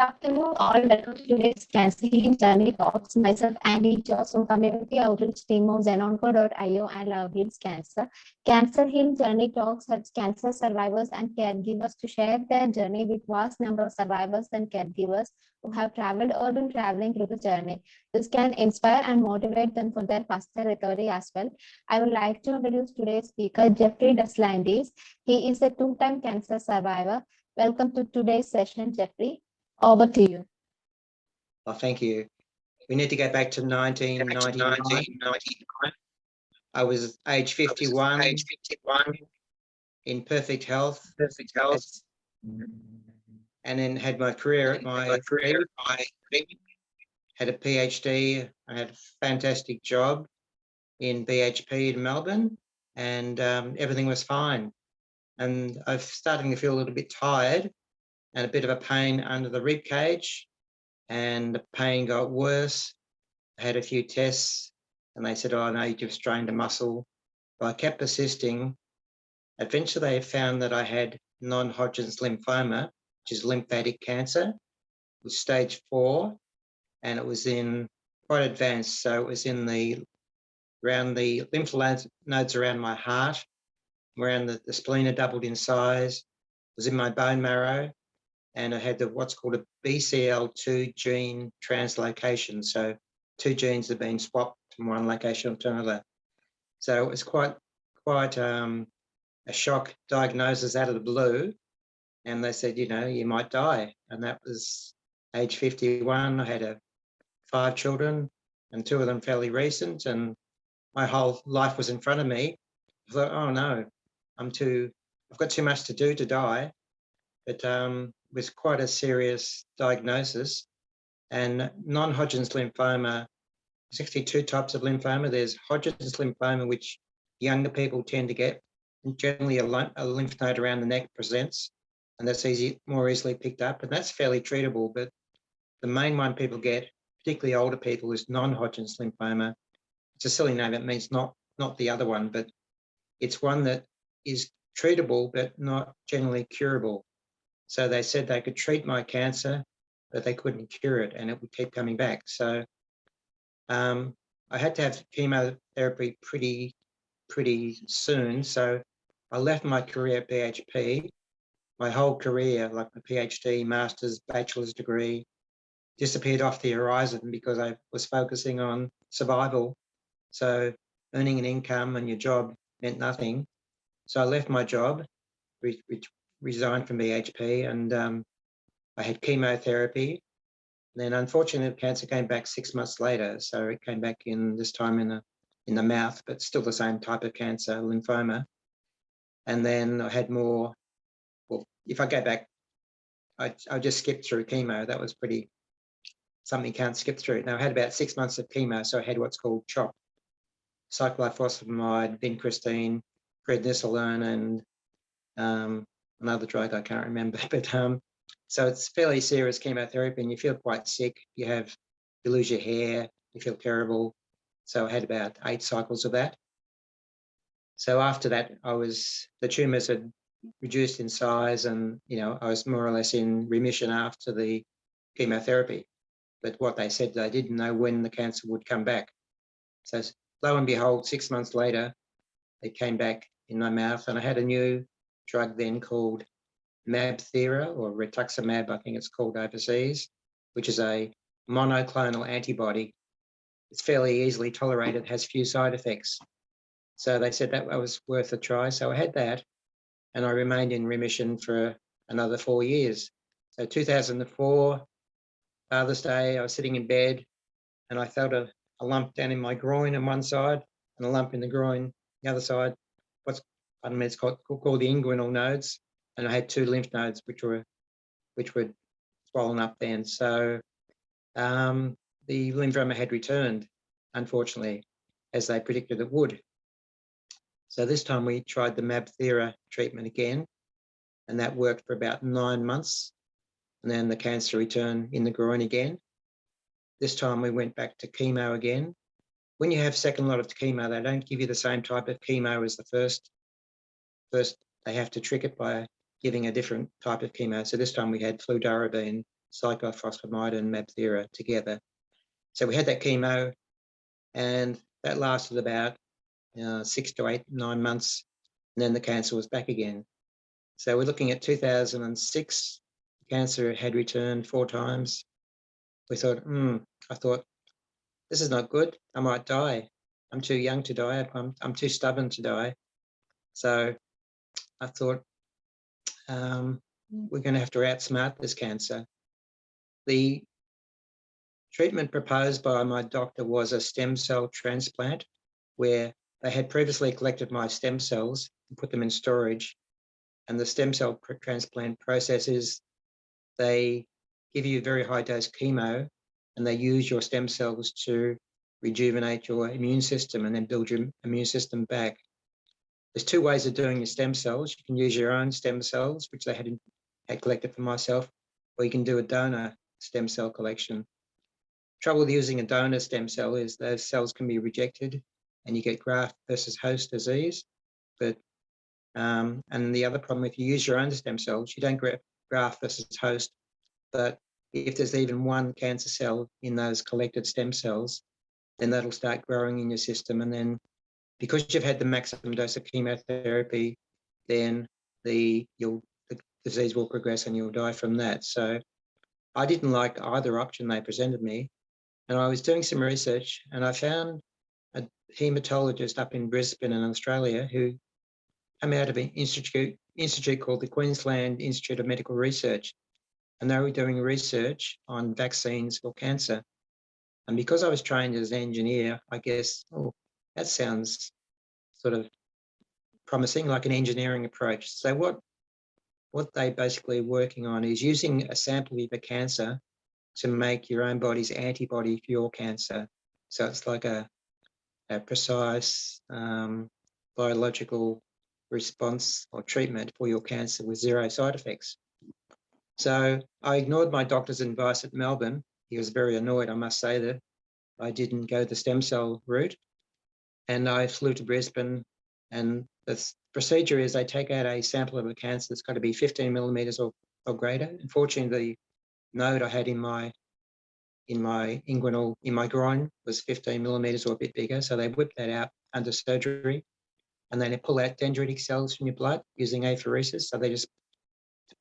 afternoon, all. Welcome to today's Cancer Healing Journey Talks. Myself, Andy Johnson, community outreach team of ZenOnco.io and Love Heals Cancer. Cancer Healing Journey Talks helps cancer survivors and caregivers to share their journey with vast number of survivors and caregivers who have traveled or been traveling through the journey. This can inspire and motivate them for their faster recovery as well. I would like to introduce today's speaker, Jeffrey Deslandes. He is a two-time cancer survivor. Welcome to today's session, Jeffrey. Over to you. Oh, thank you. We need to go back to 1999. I was age 51, in perfect health, and then had my career at my had a PhD. I had a fantastic job in BHP in Melbourne, and everything was fine. And I'm starting to feel a little bit tired and a bit of a pain under the rib cage, and the pain got worse. I had a few tests and they said, oh no, you just strained a muscle. But I kept persisting. Eventually they found that I had non-Hodgkin's lymphoma, which is lymphatic cancer. It was stage 4 and it was in quite advanced. So it was in around the lymph nodes around my heart, around the spleen had doubled in size. It was in my bone marrow. And I had what's called a BCL2 gene translocation. So 2 genes have been swapped from one location to another. So it was quite a shock diagnosis out of the blue. And they said, you know, you might die. And that was age 51. I had 5 children and 2 of them fairly recent. And my whole life was in front of me. I thought, oh no, I've got too much to do to die. But was quite a serious diagnosis. And non-Hodgkin's lymphoma, there's actually 2 types of lymphoma. There's Hodgkin's lymphoma, which younger people tend to get. And generally a lymph node around the neck presents, and that's more easily picked up, and that's fairly treatable. But the main one people get, particularly older people, is non-Hodgkin's lymphoma. It's a silly name. It means not the other one, but it's one that is treatable but not generally curable. So they said they could treat my cancer, but they couldn't cure it, and it would keep coming back. So I had to have chemotherapy pretty soon. So I left my career at BHP. My whole career, like my PhD, master's, bachelor's degree, disappeared off the horizon because I was focusing on survival. So earning an income and your job meant nothing. So I left my job, which resigned from BHP, and I had chemotherapy. And then unfortunately, cancer came back 6 months later. So it came back this time in the mouth, but still the same type of cancer, lymphoma. And then I had more. Well, if I go back, I just skipped through chemo. That was something you can't skip through. Now I had about 6 months of chemo, so I had what's called CHOP, cyclophosphamide, vincristine, prednisolone, and another drug I can't remember. But so it's fairly serious chemotherapy, and you feel quite sick. You lose your hair, you feel terrible. So I had about 8 cycles of that. So after that, the tumours had reduced in size, and I was more or less in remission after the chemotherapy. But what they said, they didn't know when the cancer would come back. So lo and behold, 6 months later, it came back in my mouth, and I had a new drug then called Mabthera, or rituximab, I think it's called overseas, which is a monoclonal antibody. It's fairly easily tolerated, has few side effects. So they said that was worth a try. So I had that, and I remained in remission for another 4 years. So 2004, Father's Day, I was sitting in bed and I felt a lump down in my groin on one side and a lump in the groin the other side. It's called the inguinal nodes. And I had 2 lymph nodes which were swollen up then. So the lymphoma had returned, unfortunately, as they predicted it would. So this time we tried the Mabthera treatment again, and that worked for about 9 months. And then the cancer returned in the groin again. This time we went back to chemo again. When you have second lot of chemo, they don't give you the same type of chemo as the first. First, they have to trick it by giving a different type of chemo. So this time we had fludarabine, cyclophosphamide and Mabthera together. So we had that chemo, and that lasted about 6 to 8, 9 months, and then the cancer was back again. So we're looking at 2006. Cancer had returned 4 times. We thought, I thought, this is not good. I might die. I'm too young to die. I'm too stubborn to die. So I thought, we're going to have to outsmart this cancer. The treatment proposed by my doctor was a stem cell transplant, where they had previously collected my stem cells and put them in storage. And the stem cell transplant process is they give you very high dose chemo, and they use your stem cells to rejuvenate your immune system and then build your immune system back. There's 2 ways of doing your stem cells. You can use your own stem cells, which they had collected for myself, or you can do a donor stem cell collection. Trouble with using a donor stem cell is those cells can be rejected and you get graft versus host disease. But and the other problem, if you use your own stem cells, you don't graft versus host. But if there's even one cancer cell in those collected stem cells, then that'll start growing in your system. And then because you've had the maximum dose of chemotherapy, then the disease will progress and you'll die from that. So I didn't like either option they presented me. And I was doing some research, and I found a haematologist up in Brisbane in Australia who came out of an institute called the Queensland Institute of Medical Research. And they were doing research on vaccines for cancer. And because I was trained as an engineer, I guess, that sounds sort of promising, like an engineering approach. So what they basically are working on is using a sample of a cancer to make your own body's antibody for your cancer. So it's like a precise biological response or treatment for your cancer with 0 side effects. So I ignored my doctor's advice at Melbourne. He was very annoyed, I must say, that I didn't go the stem cell route. And I flew to Brisbane, and the procedure is they take out a sample of a cancer that's got to be 15 millimetres or greater. Unfortunately, the node I had in my inguinal, in my groin, was 15 millimetres or a bit bigger. So they whip that out under surgery, and then they pull out dendritic cells from your blood using apheresis. So they just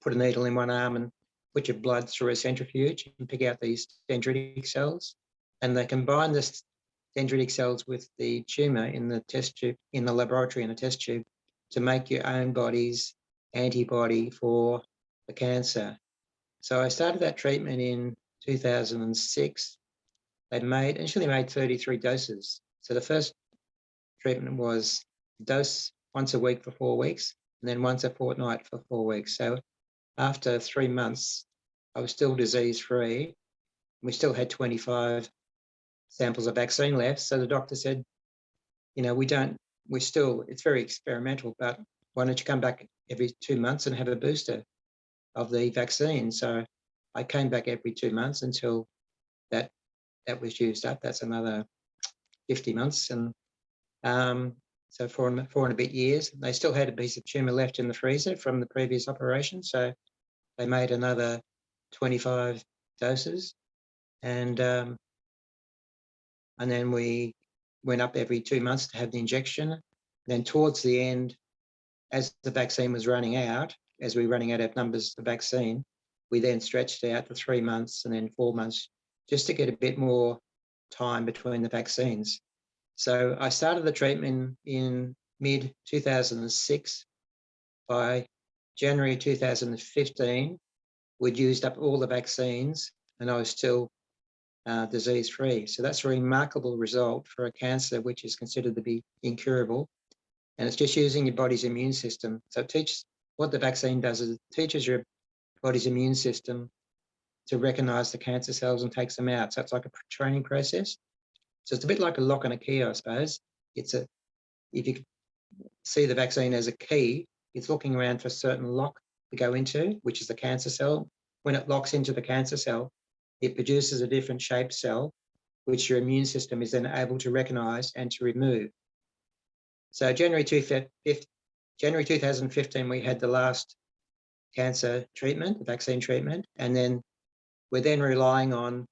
put a needle in one arm and put your blood through a centrifuge and pick out these dendritic cells. And they combine this dendritic cells with the tumour in the test tube, in the laboratory in a test tube, to make your own body's antibody for the cancer. So I started that treatment in 2006. They initially made 33 doses. So the first treatment was dose once a week for 4 weeks, and then once a fortnight for 4 weeks. So after 3 months, I was still disease-free. We still had 25 samples of vaccine left. So the doctor said, it's very experimental, but why don't you come back every 2 months and have a booster of the vaccine? So I came back every 2 months until that was used up. That's another 50 months. And so 4 and a bit years. They still had a piece of tumour left in the freezer from the previous operation. So they made another 25 doses. And then we went up every 2 months to have the injection. Then towards the end, as the vaccine was running out, as we were running out of numbers of vaccine, we then stretched out to 3 months and then 4 months just to get a bit more time between the vaccines. So I started the treatment in mid-2006. By January 2015, we'd used up all the vaccines and I was still disease-free. So that's a remarkable result for a cancer which is considered to be incurable. And it's just using your body's immune system. So what the vaccine does is it teaches your body's immune system to recognise the cancer cells and takes them out. So it's like a training process. So it's a bit like a lock and a key, I suppose. If you could see the vaccine as a key, it's looking around for a certain lock to go into, which is the cancer cell. When it locks into the cancer cell, it produces a different shaped cell, which your immune system is then able to recognise and to remove. So January 2015, we had the last cancer treatment, the vaccine treatment, and then we're then relying on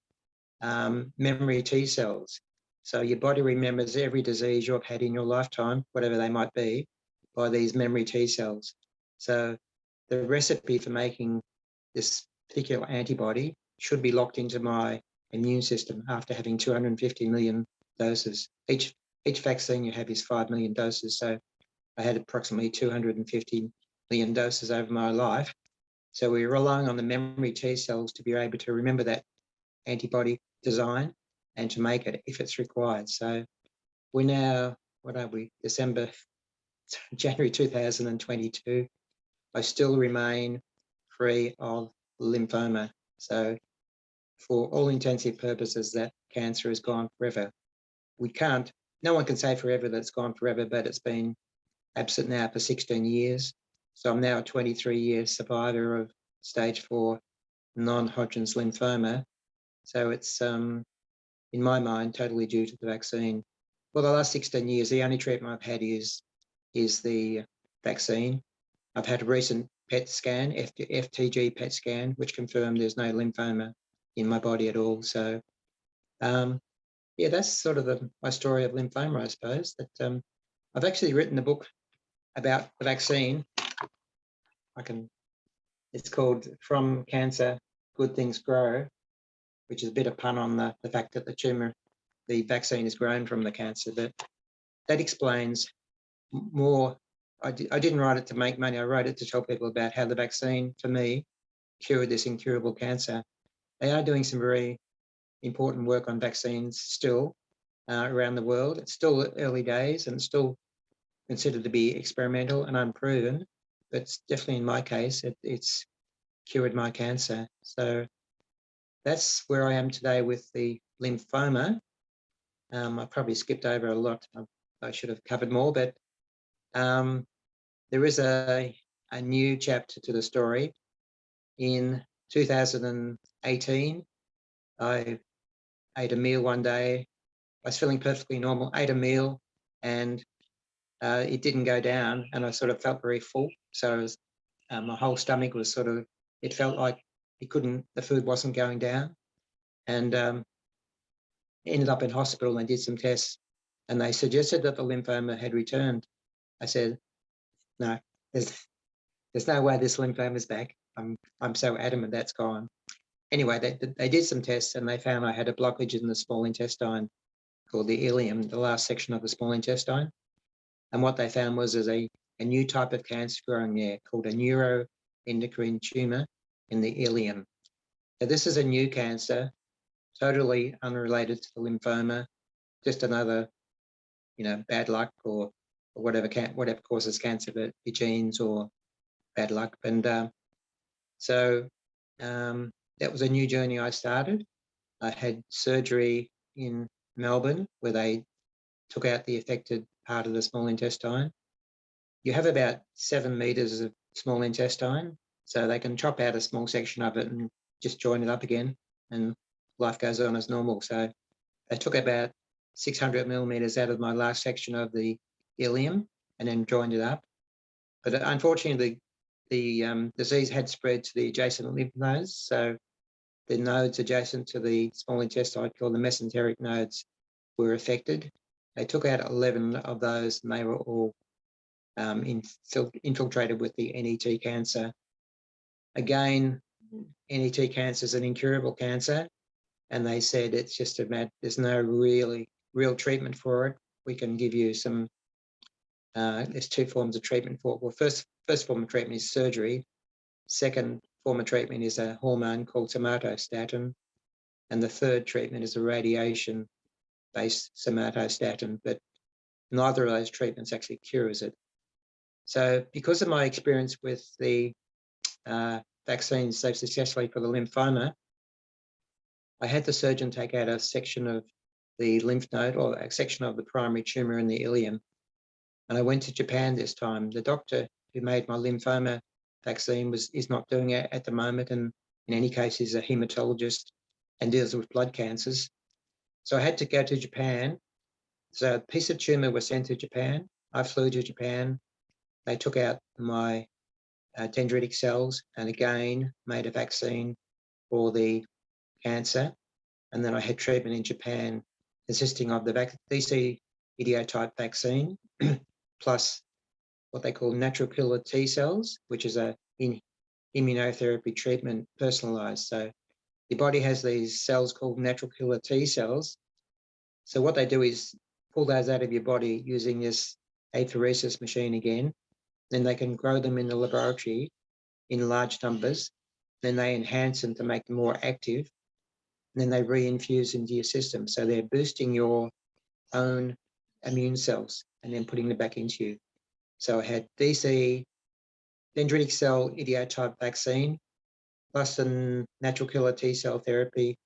memory T cells. So your body remembers every disease you've had in your lifetime, whatever they might be, by these memory T cells. So the recipe for making this particular antibody should be locked into my immune system after having 250 million doses. Each vaccine you have is 5 million doses. So I had approximately 250 million doses over my life. So we're relying on the memory T cells to be able to remember that antibody design and to make it if it's required. So we're now, what are we, January 2022. I still remain free of lymphoma. So for all intensive purposes, that cancer is gone forever. No one can say forever that it's gone forever, but it's been absent now for 16 years. So I'm now a 23-year survivor of stage 4 non-Hodgkin's lymphoma. So it's, in my mind, totally due to the vaccine. For the last 16 years, the only treatment I've had is the vaccine. I've had a recent PET scan, FTG PET scan, which confirmed there's no lymphoma in my body at all. So, yeah, that's sort of my story of lymphoma, I suppose. That I've actually written a book about the vaccine. It's called From Cancer, Good Things Grow, which is a bit of pun on the fact that the vaccine is grown from the cancer, but that explains more. I didn't write it to make money. I wrote it to tell people about how the vaccine, for me, cured this incurable cancer. They are doing some very important work on vaccines still around the world. It's still early days and it's still considered to be experimental and unproven, but definitely in my case, it's cured my cancer. So that's where I am today with the lymphoma. I probably skipped over a lot. I should have covered more, but there is a new chapter to the story. In 2018, I ate a meal one day. I was feeling perfectly normal, ate a meal, and it didn't go down, and I sort of felt very full. So my whole stomach was it felt like the food wasn't going down, and ended up in hospital and did some tests, and they suggested that the lymphoma had returned. I said, no, there's no way this lymphoma is back. I'm so adamant that's gone. Anyway, they did some tests and they found I had a blockage in the small intestine called the ileum, the last section of the small intestine. And what they found was there's a new type of cancer growing there called a neuroendocrine tumor in the ileum. So this is a new cancer, totally unrelated to the lymphoma, just another, bad luck or whatever causes cancer, but your genes or bad luck. And so that was a new journey I started. I had surgery in Melbourne where they took out the affected part of the small intestine. You have about 7 meters of small intestine, so they can chop out a small section of it and just join it up again, and life goes on as normal. So they took about 600 millimeters out of my last section of the ileum and then joined it up. But unfortunately, the disease had spread to the adjacent lymph nodes. So the nodes adjacent to the small intestine, called the mesenteric nodes, were affected. They took out 11 of those and they were all infiltrated with the NET cancer. Again, NET cancer is an incurable cancer, and they said it's just there's no real treatment for it. We can give you some, there's 2 forms of treatment for it. Well, first form of treatment is surgery. Second form of treatment is a hormone called somatostatin. And the third treatment is a radiation-based somatostatin, but neither of those treatments actually cures it. So because of my experience with the vaccines so successfully for the lymphoma, I had the surgeon take out a section of the lymph node or a section of the primary tumor in the ileum. And I went to Japan this time. The doctor who made my lymphoma vaccine is not doing it at the moment, and in any case he's a haematologist and deals with blood cancers. So I had to go to Japan. So a piece of tumor was sent to Japan. I flew to Japan. They took out my dendritic cells and again made a vaccine for the cancer. And then I had treatment in Japan consisting of the DC idiotype vaccine plus what they call natural killer T cells, which is a immunotherapy treatment personalized. So your body has these cells called natural killer T cells. So what they do is pull those out of your body using this apheresis machine again. Then they can grow them in the laboratory in large numbers. Then they enhance them to make them more active. And then they reinfuse into your system. So they're boosting your own immune cells and then putting them back into you. So I had DC, dendritic cell idiotype vaccine, plus a natural killer T cell therapy,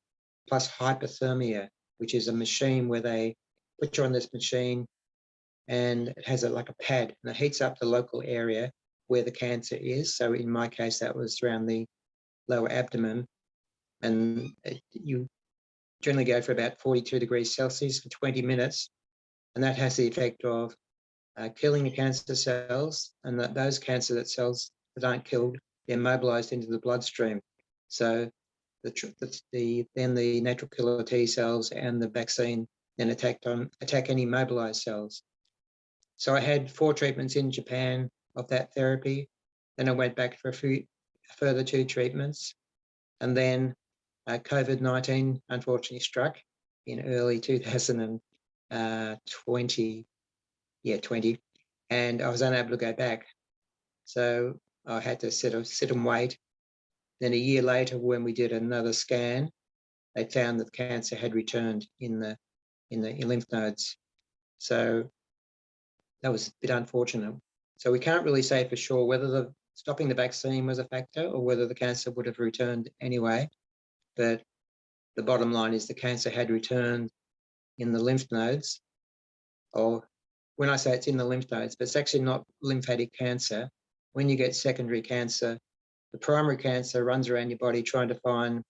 plus hypothermia, which is a machine where they put you on this machine and it has like a pad and it heats up the local area where the cancer is. So in my case, that was around the lower abdomen. And you generally go for about 42 degrees Celsius for 20 minutes. And that has the effect of killing the cancer cells, and those cancer cells that aren't killed, they're mobilized into the bloodstream. So then the natural killer T cells and the vaccine then attack any mobilized cells. So I had 4 treatments in Japan of that therapy. Then I went back for further 2 treatments. And then COVID-19 unfortunately struck in early 2020, and I was unable to go back. So I had to sit and wait. Then a year later, when we did another scan, they found that the cancer had returned in the lymph nodes. So that was a bit unfortunate. So we can't really say for sure whether stopping the vaccine was a factor or whether the cancer would have returned anyway. But the bottom line is the cancer had returned in the lymph nodes. Or when I say it's in the lymph nodes, but it's actually not lymphatic cancer. When you get secondary cancer, the primary cancer runs around your body trying to find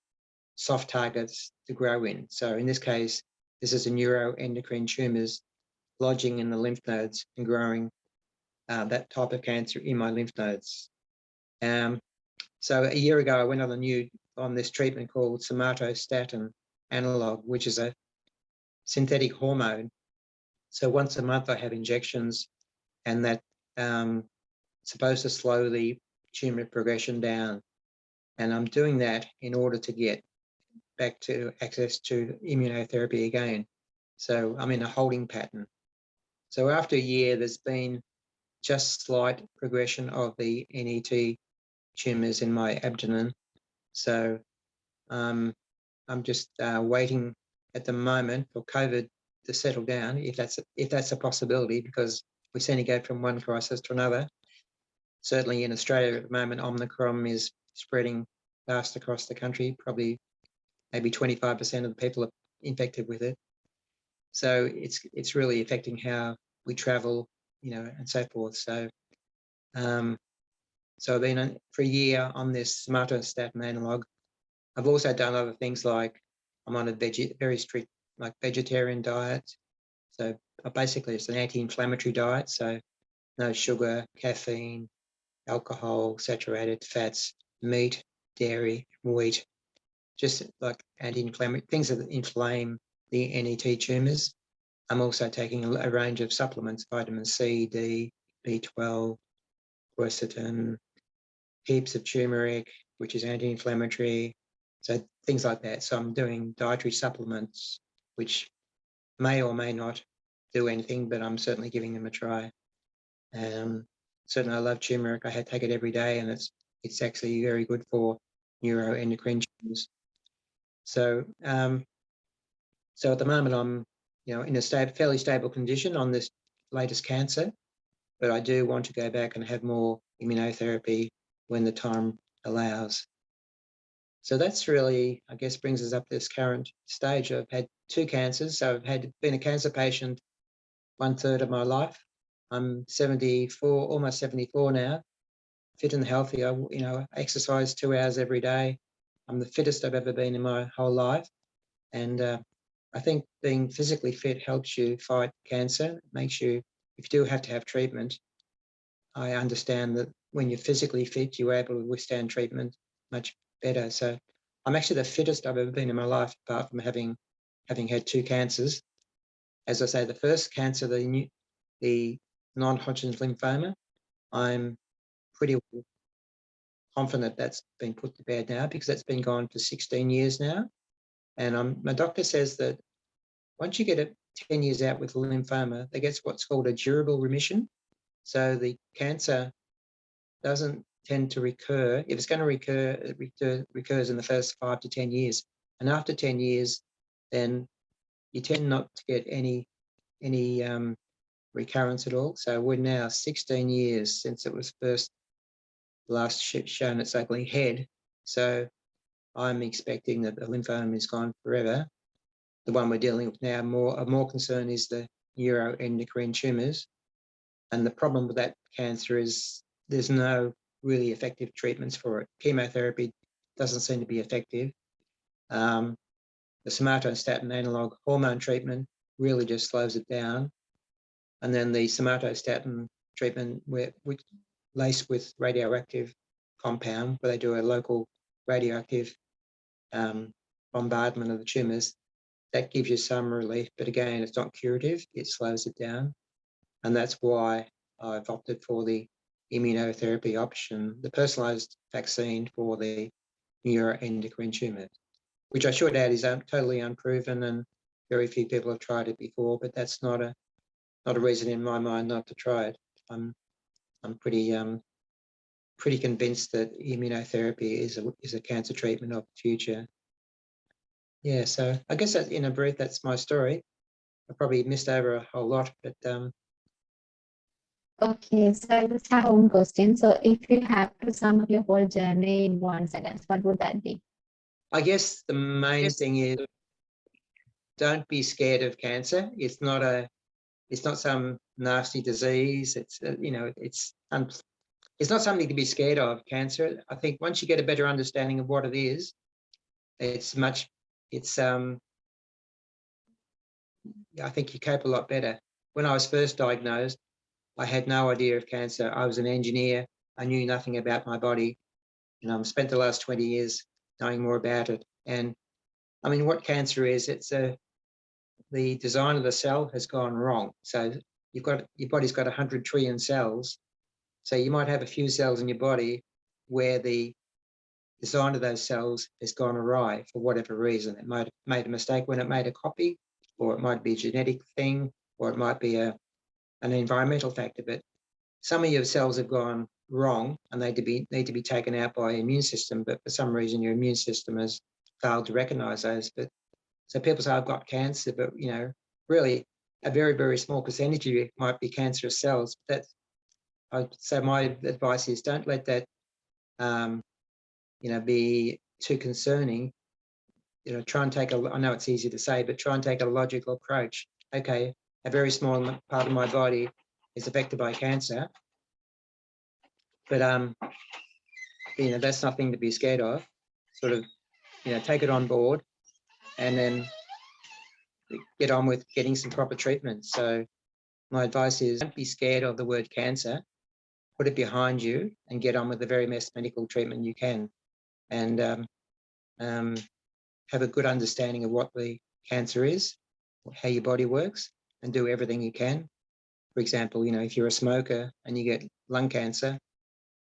soft targets to grow in. So in this case, this is a neuroendocrine tumors lodging in the lymph nodes and growing that type of cancer in my lymph nodes. So a year ago, I went on this treatment called Somatostatin Analog, which is a synthetic hormone. So once a month, I have injections, and that's supposed to slow the tumor progression down. And I'm doing that in order to get back to access to immunotherapy again. So I'm in a holding pattern. So after a year, there's been just slight progression of the NET tumors in my abdomen. So I'm just waiting at the moment for COVID to settle down, if that's a possibility, because we seem to go from one crisis to another. Certainly in Australia at the moment, Omicron is spreading fast across the country. Probably maybe 25% of the people are infected with it. So it's really affecting how we travel, and so forth. So so I've been for a year on this somatostatin analog. I've also done other things like I'm on a very strict vegetarian diet. So basically it's an anti-inflammatory diet. So no sugar, caffeine, alcohol, saturated fats, meat, dairy, wheat, just like anti-inflammatory things that inflame the NET tumors. I'm also taking a range of supplements, vitamin C, D, B12, quercetin, heaps of turmeric, which is anti-inflammatory. So things like that. So I'm doing dietary supplements, which may or may not do anything, but I'm certainly giving them a try. Certainly I love turmeric. I take it every day, and it's actually very good for neuroendocrine tumors. So so at the moment I'm in a fairly stable condition on this latest cancer, but I do want to go back and have more immunotherapy when the time allows. So that's really, I guess, brings us up to this current stage. I've had 2 cancers. So I've been a cancer patient 1/3 of my life. I'm 74, almost 74 now, fit and healthy. I exercise 2 hours every day. I'm the fittest I've ever been in my whole life. And I think being physically fit helps you fight cancer. It makes you, if you do have to have treatment, I understand that when you're physically fit, you're able to withstand treatment much better. So I'm actually the fittest I've ever been in my life, apart from having had 2 cancers. As I say, the first cancer, the non-Hodgkin's lymphoma, I'm pretty confident that's been put to bed now, because that's been gone for 16 years now. And my doctor says that once you get it 10 years out with lymphoma, they get what's called a durable remission. So the cancer doesn't tend to recur. If it's going to recur, it recurs in the first 5 to 10 years. And after 10 years, then you tend not to get any recurrence at all. So we're now 16 years since it was last shown its ugly head. So I'm expecting that the lymphoma is gone forever. The one we're dealing with now, more concern is the neuroendocrine tumors. And the problem with that cancer is there's no really effective treatments for it. Chemotherapy doesn't seem to be effective. The somatostatin analog hormone treatment really just slows it down. And then the somatostatin treatment, which laced with radioactive compound, where they do a local radioactive bombardment of the tumours, that gives you some relief. But again, it's not curative, it slows it down. And that's why I've opted for the immunotherapy option, the personalised vaccine for the neuroendocrine tumours, which I should add is totally unproven, and very few people have tried it before, but that's not a reason in my mind not to try it. I'm pretty convinced that immunotherapy is a cancer treatment of the future. Yeah, so I guess that, in a brief, that's my story. I probably missed over a whole lot, but Okay, so I just have one question. So if you have to sum up your whole journey in 1 sentence, what would that be? I guess the main thing is, don't be scared of cancer. It's not some nasty disease. It's it's not something to be scared of, cancer. I think once you get a better understanding of what it is, I think you cope a lot better. When I was first diagnosed, I had no idea of cancer. I was an engineer. I knew nothing about my body. And spent the last 20 years knowing more about it. And I mean, what cancer is, the design of the cell has gone wrong. So your body's got 100 trillion cells. So you might have a few cells in your body where the design of those cells has gone awry for whatever reason. It might have made a mistake when it made a copy, or it might be a genetic thing, or it might be an environmental factor. But some of your cells have gone wrong and they need to be taken out by your immune system, but for some reason your immune system has failed to recognize those. But so people say, I've got cancer, but really a very, very small percentage of you might be cancerous cells. So my advice is, don't let that be too concerning. Try and take I know it's easy to say, but try and take a logical approach. Okay, a very small part of my body is affected by cancer, but that's nothing to be scared of. Sort of, take it on board and then get on with getting some proper treatment. So my advice is, don't be scared of the word cancer. Put it behind you and get on with the very best medical treatment you can, and have a good understanding of what the cancer is, how your body works, and do everything you can. For example, if you're a smoker and you get lung cancer,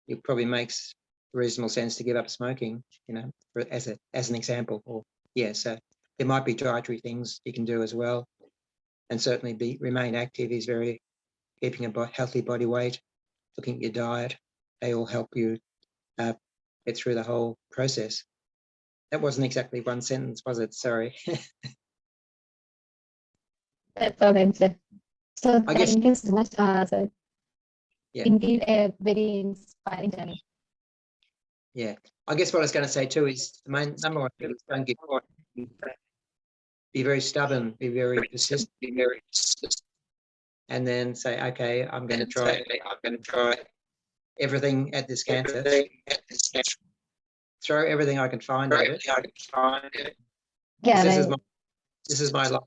it probably makes reasonable sense to give up smoking, as an example. Or so there might be dietary things you can do as well, and certainly remain active is keeping a healthy body weight, looking at your diet. They all help you get through the whole process. That wasn't exactly one sentence, was it? Sorry. That's all I'm saying. So I guess, thank you so much. So yeah. indeed a very inspiring journey. Yeah. I guess what I was going to say too is the main number one thing is don't give up. Be very stubborn, be very persistent, and then say, okay, I'm going to try everything at this cancer. Throw everything I can find at it. Yeah, This is my life.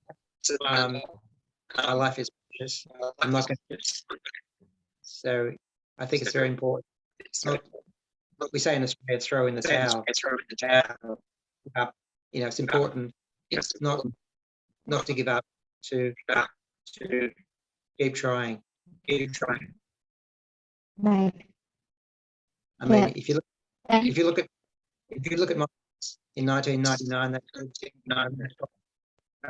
My life is precious. I'm not going to. So I think it's very important. We say in Australia, throw in the towel. up. You know, it's important not to give up, to keep trying. Right. I mean, Yeah. if you look at my in 1999, that's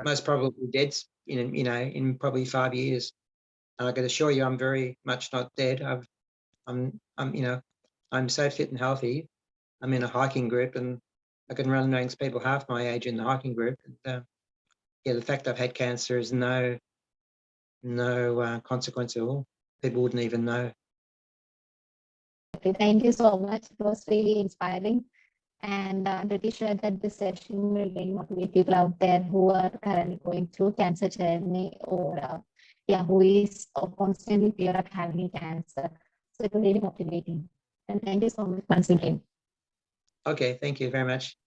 most probably dead in probably 5 years. And I can assure you, I'm very much not dead. I'm so fit and healthy. I'm in a hiking group, and I can run amongst people half my age in the hiking group. And, yeah, the fact I've had cancer is no consequence at all. People wouldn't even know. Thank you so much. It was really inspiring. And I'm pretty sure that this session will really motivate people out there who are currently going through cancer journey, or who is constantly fear of having cancer. So it was really motivating. And thank you so much once again. Okay, thank you very much.